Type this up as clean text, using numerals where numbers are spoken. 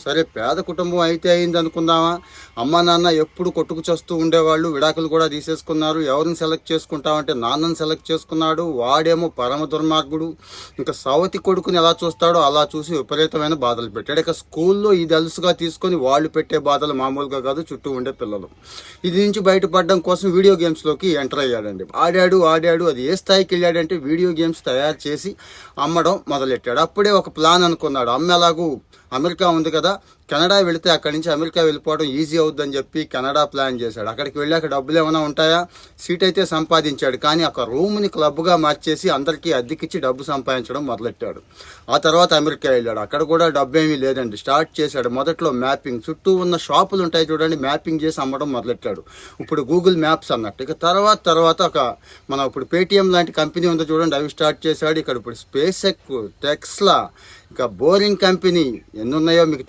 సరే పేద కుటుంబం అయితే అయింది అనుకుందామా. అమ్మ నాన్న ఎప్పుడు కొట్టుకు చస్తూ ఉండేవాళ్ళు, విడాకులు కూడా తీసేసుకున్నారు. ఎవరిని సెలెక్ట్ చేసుకుంటామంటే నాన్నని సెలెక్ట్ చేసుకున్నాడు. వాడేమో పరమ దుర్మార్గుడు. ఇంకా సవతి కొడుకుని ఎలా చూస్తాడో అలా చూసి విపరీతమైన బాధలు పెట్టాడు. ఇక స్కూల్లో ఇది అలుసుగా తీసుకొని వాళ్ళు పెట్టే బాధలు మామూలుగా కాదు, చుట్టూ ఉండే పిల్లలు. ఇది నుంచి బయటపడడం కోసం వీడియో గేమ్స్లోకి ఎంటర్ అయ్యాడండి. ఆడాడు అది ఏ స్థాయికి వెళ్ళాడంటే వీడియో గేమ్స్ తయారు చేసి అమ్మడం మొదలెట్టాడు. అప్పుడే ఒక ప్లాన్ అనుకున్నాడు. అమ్మ ఎలాగూ అమెరికా ఉంది కదా, కెనడా వెళితే అక్కడి నుంచి అమెరికా వెళ్ళిపోవడం ఈజీ అవుద్దని చెప్పి కెనడా ప్లాన్ చేశాడు. అక్కడికి వెళ్ళాక డబ్బులు ఏమైనా ఉంటాయా, సీట్ అయితే సంపాదించాడు. కానీ ఒక రూమ్ని క్లబ్గా మార్చేసి అందరికీ అద్దెకిచ్చి డబ్బు సంపాదించడం మొదలెట్టాడు. ఆ తర్వాత అమెరికా వెళ్ళాడు. అక్కడ కూడా డబ్బు ఏమీ లేదండి. స్టార్ట్ చేశాడు. మొదట్లో మ్యాపింగ్, చుట్టూ ఉన్న షాపులు ఉంటాయి చూడండి, మ్యాపింగ్ చేసి అమ్మడం మొదలెట్టాడు. ఇప్పుడు గూగుల్ మ్యాప్స్ అన్నట్టు. ఇక తర్వాత ఒక మన ఇప్పుడు పేటిఎం లాంటి కంపెనీ ఉందో చూడండి, అవి స్టార్ట్ చేశాడు. ఇక్కడ ఇప్పుడు స్పేస్ ఎక్, టెక్స్లా, ఇంకా బోరింగ్ కంపెనీ ఎన్ని ఉన్నాయో మీకు